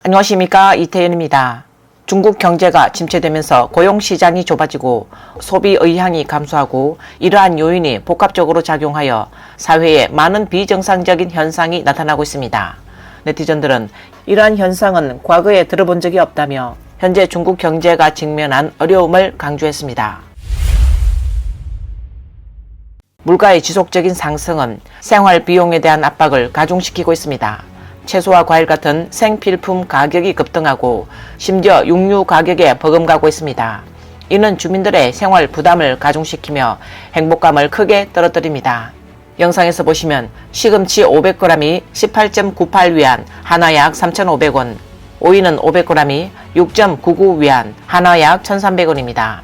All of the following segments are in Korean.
안녕하십니까, 이태현입니다. 중국 경제가 침체되면서 고용시장이 좁아지고 소비 의향이 감소하고 이러한 요인이 복합적으로 작용하여 사회에 많은 비정상적인 현상이 나타나고 있습니다. 네티즌들은 이러한 현상은 과거에 들어본 적이 없다며 현재 중국 경제가 직면한 어려움을 강조했습니다. 물가의 지속적인 상승은 생활 비용에 대한 압박을 가중시키고 있습니다. 채소와 과일 같은 생필품 가격이 급등하고 심지어 육류 가격에 버금가고 있습니다. 이는 주민들의 생활 부담을 가중시키며 행복감을 크게 떨어뜨립니다. 영상에서 보시면 시금치 500g이 18.98위안, 한화 약 3,500원, 오이는 500g이 6.99위안, 한화 약 1,300원입니다.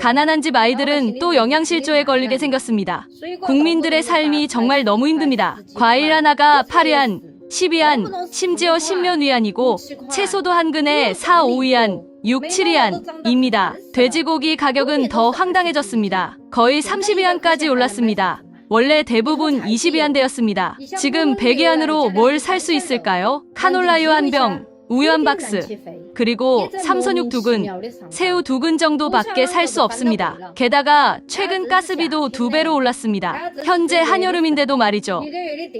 가난한 집 아이들은 또 영양실조에 걸리게 생겼습니다. 국민들의 삶이 정말 너무 힘듭니다. 과일 하나가 8위안, 12위안, 심지어 10몇위안이고 채소도 한 근에 4, 5위안, 6, 7위안입니다. 돼지고기 가격은 더 황당해졌습니다. 거의 30위안까지 올랐습니다. 원래 대부분 20위안대였습니다. 지금 100위안으로 뭘 살 수 있을까요? 카놀라유 한 병, 우유 한 박스, 그리고 삼선육 2근, 새우 2근 정도밖에 살 수 없습니다. 게다가 최근 가스비도 2배로 올랐습니다. 현재 한여름인데도 말이죠.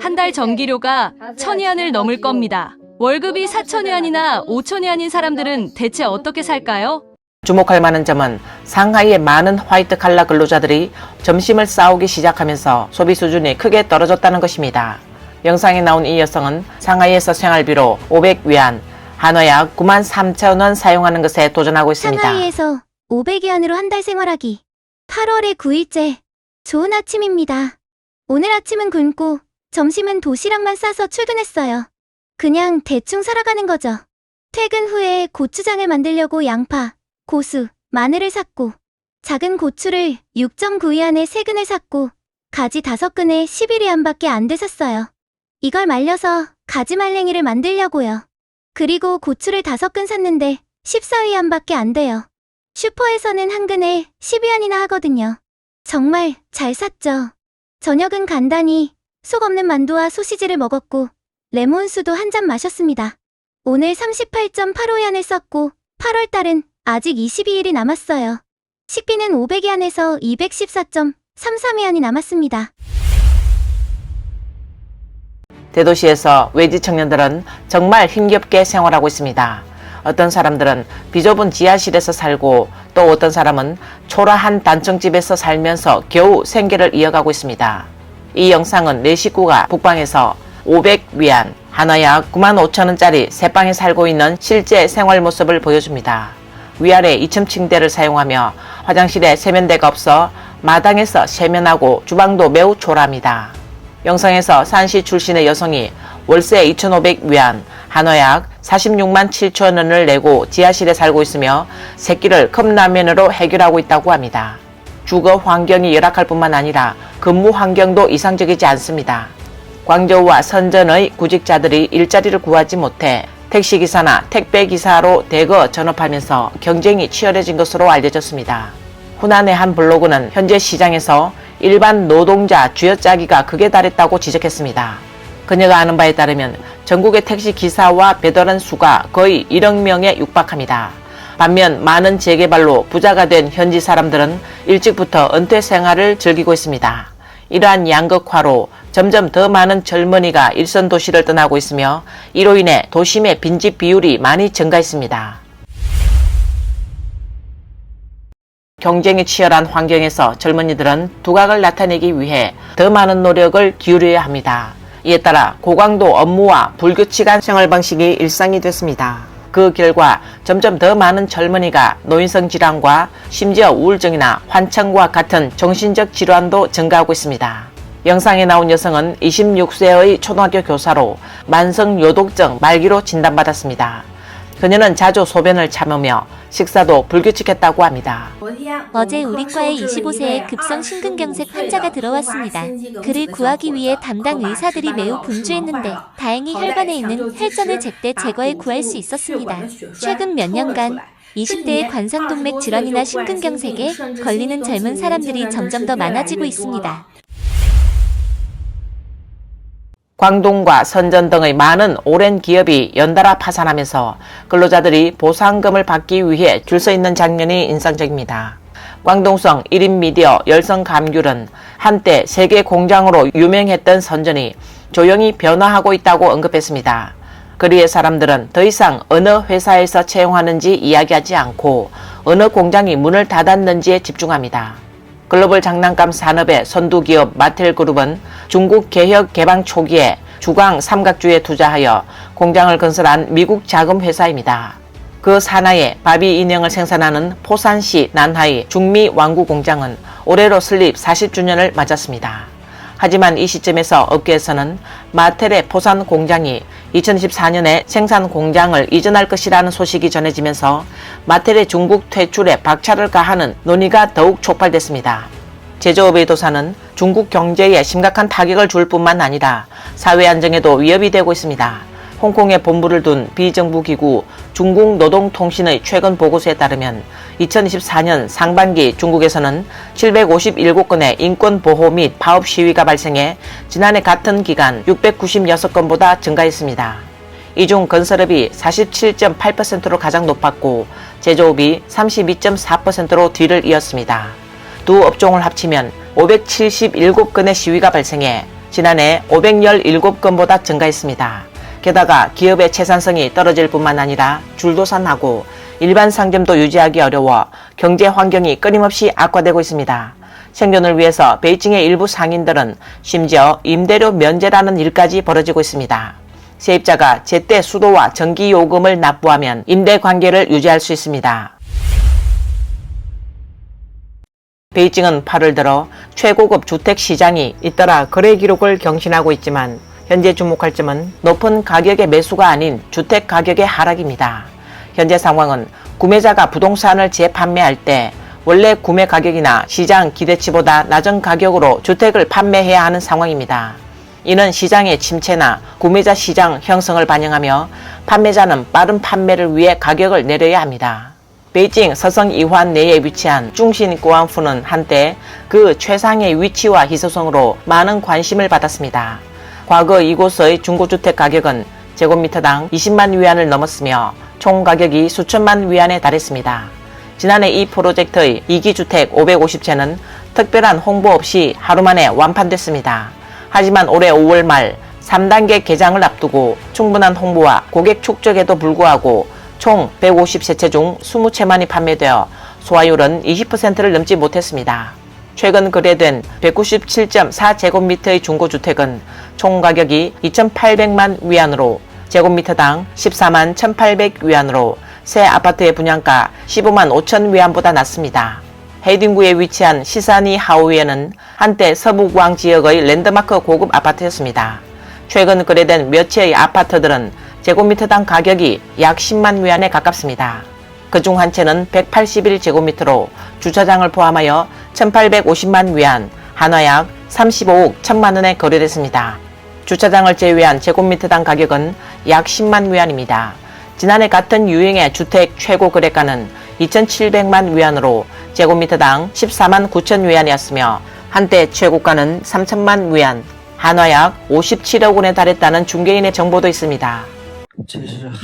한 달 전기료가 1,000위안을 넘을 겁니다. 월급이 4,000위안이나 5,000위안인 사람들은 대체 어떻게 살까요? 주목할 만한 점은 상하이의 많은 화이트 칼라 근로자들이 점심을 싸우기 시작하면서 소비 수준이 크게 떨어졌다는 것입니다. 영상에 나온 이 여성은 상하이에서 생활비로 500위안, 한화 약 93,000원 사용하는 것에 도전하고 있습니다. 상하이에서 500위안으로 한 달 생활하기. 8월의 9일째. 좋은 아침입니다. 오늘 아침은 굶고 점심은 도시락만 싸서 출근했어요. 그냥 대충 살아가는 거죠. 퇴근 후에 고추장을 만들려고 양파, 고수, 마늘을 샀고 작은 고추를 6.9위안에 3근을 샀고 가지 5근에 11위안밖에 안 돼 샀어요. 이걸 말려서 가지 말랭이를 만들려고요. 그리고 고추를 5근 샀는데 14위안밖에 안 돼요. 슈퍼에서는 한 근에 10위안이나 하거든요. 정말 잘 샀죠. 저녁은 간단히 속 없는 만두와 소시지를 먹었고 레몬수도 한 잔 마셨습니다. 오늘 38.85위안을 썼고 8월달은 아직 22일이 남았어요. 식비는 500위안에서 214.33위안이 남았습니다. 대도시에서 외지 청년들은 정말 힘겹게 생활하고 있습니다. 어떤 사람들은 비좁은 지하실에서 살고 또 어떤 사람은 초라한 단층집에서 살면서 겨우 생계를 이어가고 있습니다. 이 영상은 4식구가 북방에서 500위안, 한화 약 95,000원짜리 새방에 살고 있는 실제 생활 모습을 보여줍니다. 위아래 2층 침대를 사용하며 화장실에 세면대가 없어 마당에서 세면하고 주방도 매우 초라합니다. 영상에서 산시 출신의 여성이 월세 2,500위안, 한화 약 46만 7천원을 내고 지하실에 살고 있으며 새끼를 컵라면으로 해결하고 있다고 합니다. 주거 환경이 열악할 뿐만 아니라 근무 환경도 이상적이지 않습니다. 광저우와 선전의 구직자들이 일자리를 구하지 못해 택시기사나 택배기사로 대거 전업하면서 경쟁이 치열해진 것으로 알려졌습니다. 후난의 한 블로그는 현재 시장에서 일반 노동자 쥐어짜기가 극에 달했다고 지적했습니다. 그녀가 아는 바에 따르면 전국의 택시기사와 배달원 수가 거의 1억 명에 육박합니다. 반면 많은 재개발로 부자가 된 현지 사람들은 일찍부터 은퇴 생활을 즐기고 있습니다. 이러한 양극화로 점점 더 많은 젊은이가 일선 도시를 떠나고 있으며 이로 인해 도심의 빈집 비율이 많이 증가했습니다. 경쟁이 치열한 환경에서 젊은이들은 두각을 나타내기 위해 더 많은 노력을 기울여야 합니다. 이에 따라 고강도 업무와 불규칙한 생활 방식이 일상이 됐습니다. 그 결과 점점 더 많은 젊은이가 노인성 질환과 심지어 우울증이나 환청과 같은 정신적 질환도 증가하고 있습니다. 영상에 나온 여성은 26세의 초등학교 교사로 만성 요독증 말기로 진단받았습니다. 그녀는 자주 소변을 참으며 식사도 불규칙했다고 합니다. 어제 우리 과에 25세의 급성 심근경색 환자가 들어왔습니다. 그를 구하기 위해 담당 의사들이 매우 분주했는데 다행히 혈관에 있는 혈전을 제때 제거해 구할 수 있었습니다. 최근 몇 년간 20대의 관상동맥 질환이나 심근경색에 걸리는 젊은 사람들이 점점 더 많아지고 있습니다. 광동과 선전 등의 많은 오랜 기업이 연달아 파산하면서 근로자들이 보상금을 받기 위해 줄 서 있는 장면이 인상적입니다. 광동성 1인 미디어 열성감귤은 한때 세계 공장으로 유명했던 선전이 조용히 변화하고 있다고 언급했습니다. 거리의 사람들은 더 이상 어느 회사에서 채용하는지 이야기하지 않고 어느 공장이 문을 닫았는지에 집중합니다. 글로벌 장난감 산업의 선두기업 마텔그룹은 중국 개혁 개방 초기에 주강 삼각주에 투자하여 공장을 건설한 미국 자금 회사입니다. 그 산하에 바비 인형을 생산하는 포산시 난하이 중미 완구 공장은 올해로 설립 40주년을 맞았습니다. 하지만 이 시점에서 업계에서는 마텔의 포산 공장이 2014년에 생산 공장을 이전할 것이라는 소식이 전해지면서 마텔의 중국 퇴출에 박차를 가하는 논의가 더욱 촉발됐습니다. 제조업의 도산은 중국 경제에 심각한 타격을 줄 뿐만 아니라 사회 안정에도 위협이 되고 있습니다. 홍콩에 본부를 둔 비정부 기구 중국노동통신의 최근 보고서에 따르면 2024년 상반기 중국에서는 757건의 인권보호 및 파업 시위가 발생해 지난해 같은 기간 696건보다 증가했습니다. 이 중 건설업이 47.8%로 가장 높았고 제조업이 32.4%로 뒤를 이었습니다. 두 업종을 합치면 577건의 시위가 발생해 지난해 517건보다 증가했습니다. 게다가 기업의 채산성이 떨어질 뿐만 아니라 줄도산하고 일반 상점도 유지하기 어려워 경제 환경이 끊임없이 악화되고 있습니다. 생존을 위해서 베이징의 일부 상인들은 심지어 임대료 면제라는 일까지 벌어지고 있습니다. 세입자가 제때 수도와 전기요금을 납부하면 임대 관계를 유지할 수 있습니다. 베이징은 8월 들어 최고급 주택 시장이 잇따라 거래 기록을 경신하고 있지만 현재 주목할 점은 높은 가격의 매수가 아닌 주택 가격의 하락입니다. 현재 상황은 구매자가 부동산을 재판매할 때 원래 구매 가격이나 시장 기대치보다 낮은 가격으로 주택을 판매해야 하는 상황입니다. 이는 시장의 침체나 구매자 시장 형성을 반영하며 판매자는 빠른 판매를 위해 가격을 내려야 합니다. 베이징 서성 이환 내에 위치한 중신 꾸안푸는 한때 그 최상의 위치와 희소성으로 많은 관심을 받았습니다. 과거 이곳의 중고주택 가격은 제곱미터당 20만 위안을 넘었으며 총 가격이 수천만 위안에 달했습니다. 지난해 이 프로젝트의 2기 주택 550채는 특별한 홍보 없이 하루 만에 완판됐습니다. 하지만 올해 5월 말 3단계 개장을 앞두고 충분한 홍보와 고객 축적에도 불구하고 총 150세채 중 20채만이 판매되어 소화율은 20%를 넘지 못했습니다. 최근 거래된 197.4제곱미터의 중고주택은 총 가격이 2,800만 위안으로 제곱미터당 14만 1,800위안으로 새 아파트의 분양가 15만 5천 위안보다 낮습니다. 헤딩구에 위치한 시사니 하우이에는 한때 서부구항 지역의 랜드마크 고급 아파트였습니다. 최근 거래된 몇 채의 아파트들은 제곱미터당 가격이 약 10만 위안에 가깝습니다. 그중 한 채는 181제곱미터로 주차장을 포함하여 1,850만 위안, 한화약 35억 1천만 원에 거래됐습니다. 주차장을 제외한 제곱미터당 가격은 약 10만 위안입니다. 지난해 같은 유형의 주택 최고 거래가는 2,700만 위안으로 제곱미터당 14만 9천 위안이었으며 한때 최고가는 3천만 위안, 한화약 57억 원에 달했다는 중개인의 정보도 있습니다.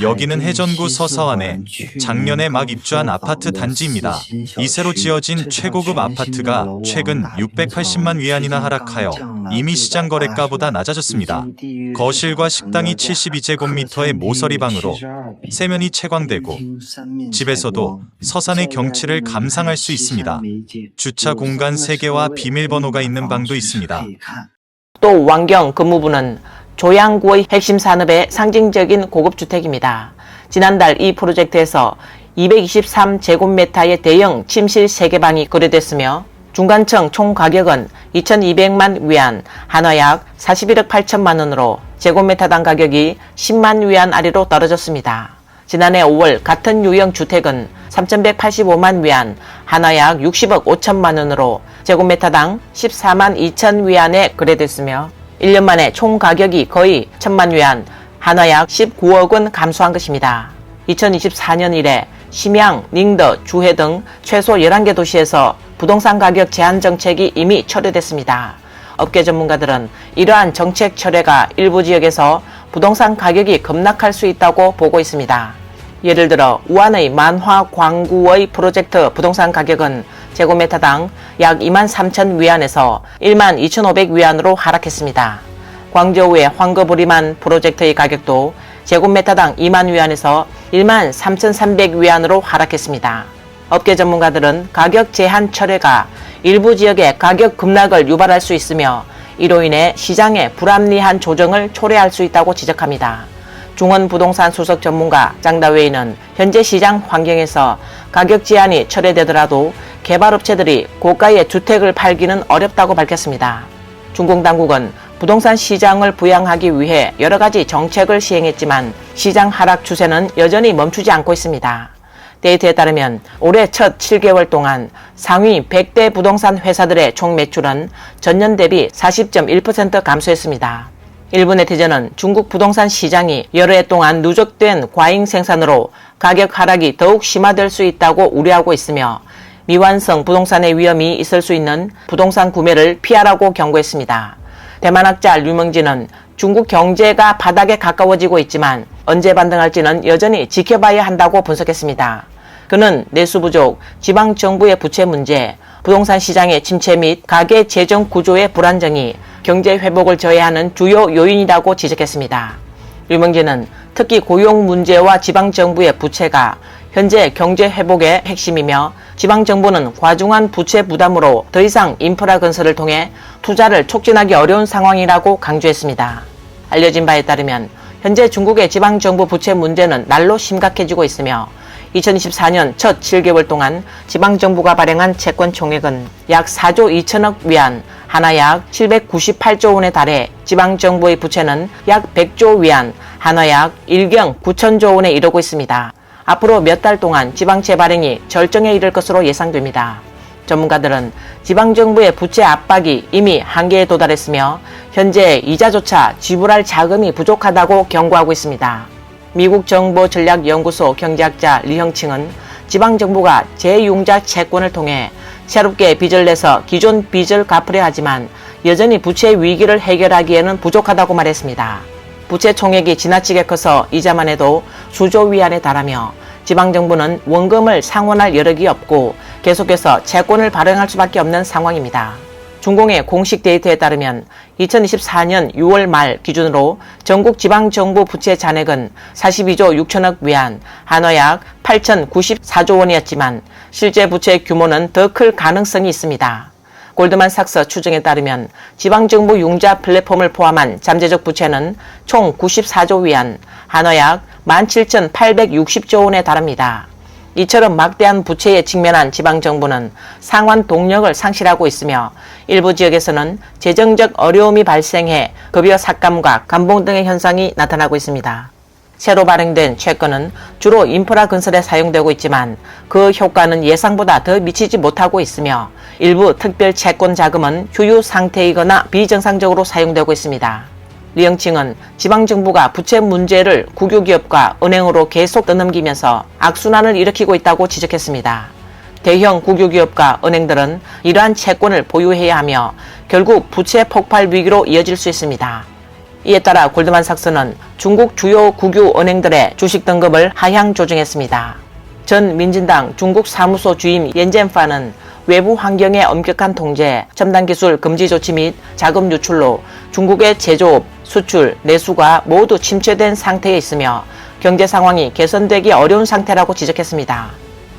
여기는 해전구 서서안에 작년에 막 입주한 아파트 단지입니다. 이 새로 지어진 최고급 아파트가 최근 680만 위안이나 하락하여 이미 시장 거래가보다 낮아졌습니다. 거실과 식당이 72제곱미터의 모서리 방으로 세면이 채광되고 집에서도 서산의 경치를 감상할 수 있습니다. 주차 공간 3개와 비밀번호가 있는 방도 있습니다. 또 왕경 근무부는 조양구의 핵심 산업의 상징적인 고급주택입니다. 지난달 이 프로젝트에서 223제곱미터의 대형 침실 3개 방이 거래됐으며 중간층 총 가격은 2,200만 위안, 한화약 41억 8천만 원으로 제곱미터당 가격이 10만 위안 아래로 떨어졌습니다. 지난해 5월 같은 유형 주택은 3,185만 위안, 한화약 60억 5천만 원으로 제곱미터당 14만 2천 위안에 거래됐으며 1년 만에 총 가격이 거의 1,000만 위안, 한화약 19억 원 감소한 것입니다. 2024년 이래 심양, 닝더, 주해 등 최소 11개 도시에서 부동산 가격 제한 정책이 이미 철회됐습니다. 업계 전문가들은 이러한 정책 철회가 일부 지역에서 부동산 가격이 급락할 수 있다고 보고 있습니다. 예를 들어 우한의 만화 광구의 프로젝트 부동산 가격은 제곱미터당 약 23,000위안에서 12,500위안으로 하락했습니다. 광저우의 황거부리만 프로젝트의 가격도 제곱미터당 20,000위안에서 13,300위안으로 하락했습니다. 업계 전문가들은 가격 제한 철회가 일부 지역의 가격 급락을 유발할 수 있으며 이로 인해 시장의 불합리한 조정을 초래할 수 있다고 지적합니다. 중원부동산 수석 전문가 장다웨이는 현재 시장 환경에서 가격 제한이 철회되더라도 개발업체들이 고가의 주택을 팔기는 어렵다고 밝혔습니다. 중국 당국은 부동산 시장을 부양하기 위해 여러 가지 정책을 시행했지만 시장 하락 추세는 여전히 멈추지 않고 있습니다. 데이터에 따르면 올해 첫 7개월 동안 상위 100대 부동산 회사들의 총 매출은 전년 대비 40.1% 감소했습니다. 일부 네티즌은 중국 부동산 시장이 여러 해 동안 누적된 과잉 생산으로 가격 하락이 더욱 심화될 수 있다고 우려하고 있으며 미완성 부동산의 위험이 있을 수 있는 부동산 구매를 피하라고 경고했습니다. 대만학자 류명진은 중국 경제가 바닥에 가까워지고 있지만 언제 반등할지는 여전히 지켜봐야 한다고 분석했습니다. 그는 내수 부족, 지방정부의 부채 문제, 부동산 시장의 침체 및 가계 재정 구조의 불안정이 경제 회복을 저해하는 주요 요인이라고 지적했습니다. 류명진은 특히 고용 문제와 지방정부의 부채가 현재 경제 회복의 핵심이며 지방정부는 과중한 부채 부담으로 더 이상 인프라 건설을 통해 투자를 촉진하기 어려운 상황이라고 강조했습니다. 알려진 바에 따르면 현재 중국의 지방정부 부채 문제는 날로 심각해지고 있으며 2024년 첫 7개월 동안 지방정부가 발행한 채권 총액은 약 4조 2천억 위안, 하나 약 798조 원에 달해 지방정부의 부채는 약 100조 위안, 하나 약 1경 9천조 원에 이르고 있습니다. 앞으로 몇 달 동안 지방채 발행이 절정에 이를 것으로 예상됩니다. 전문가들은 지방정부의 부채 압박이 이미 한계에 도달했으며 현재 이자조차 지불할 자금이 부족하다고 경고하고 있습니다. 미국 정보전략연구소 경제학자 리형칭은 지방정부가 제6자 채권을 통해 새롭게 빚을 내서 기존 빚을 갚으려 하지만 여전히 부채 위기를 해결하기에는 부족하다고 말했습니다. 부채 총액이 지나치게 커서 이자만 해도 수조 위안에 달하며 지방정부는 원금을 상환할 여력이 없고 계속해서 채권을 발행할 수밖에 없는 상황입니다. 중공의 공식 데이터에 따르면 2024년 6월 말 기준으로 전국 지방정부 부채 잔액은 42조 6천억 위안, 한화 약 8,094조 원이었지만 실제 부채 규모는 더 클 가능성이 있습니다. 골드만삭스 추정에 따르면 지방정부 융자 플랫폼을 포함한 잠재적 부채는 총 94조 위안, 한화 약 17,860조 원에 달합니다. 이처럼 막대한 부채에 직면한 지방정부는 상환 동력을 상실하고 있으며 일부 지역에서는 재정적 어려움이 발생해 급여 삭감과 감봉 등의 현상이 나타나고 있습니다. 새로 발행된 채권은 주로 인프라 건설에 사용되고 있지만 그 효과는 예상보다 더 미치지 못하고 있으며 일부 특별 채권 자금은 휴유 상태이거나 비정상적으로 사용되고 있습니다. 리영칭은 지방정부가 부채 문제를 국유기업과 은행으로 계속 떠넘기면서 악순환을 일으키고 있다고 지적했습니다. 대형 국유기업과 은행들은 이러한 채권을 보유해야 하며 결국 부채 폭발 위기로 이어질 수 있습니다. 이에 따라 골드만삭스는 중국 주요 국유 은행들의 주식 등급을 하향 조정했습니다. 전 민진당 중국 사무소 주임 옌젠파는 외부 환경의 엄격한 통제, 첨단 기술 금지 조치 및 자금 유출로 중국의 제조업, 수출, 내수가 모두 침체된 상태에 있으며 경제 상황이 개선되기 어려운 상태라고 지적했습니다.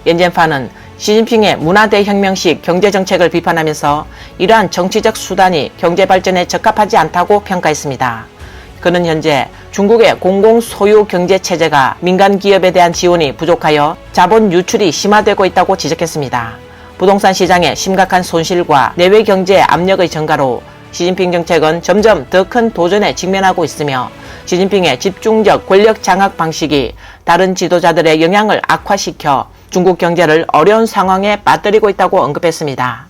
옌젠파는 시진핑의 문화대혁명식 경제정책을 비판하면서 이러한 정치적 수단이 경제 발전에 적합하지 않다고 평가했습니다. 그는 현재 중국의 공공소유 경제체제가 민간 기업에 대한 지원이 부족하여 자본 유출이 심화되고 있다고 지적했습니다. 부동산 시장의 심각한 손실과 내외 경제 압력의 증가로 시진핑 정책은 점점 더 큰 도전에 직면하고 있으며 시진핑의 집중적 권력 장악 방식이 다른 지도자들의 영향을 악화시켜 중국 경제를 어려운 상황에 빠뜨리고 있다고 언급했습니다.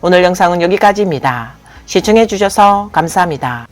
오늘 영상은 여기까지입니다. 시청해주셔서 감사합니다.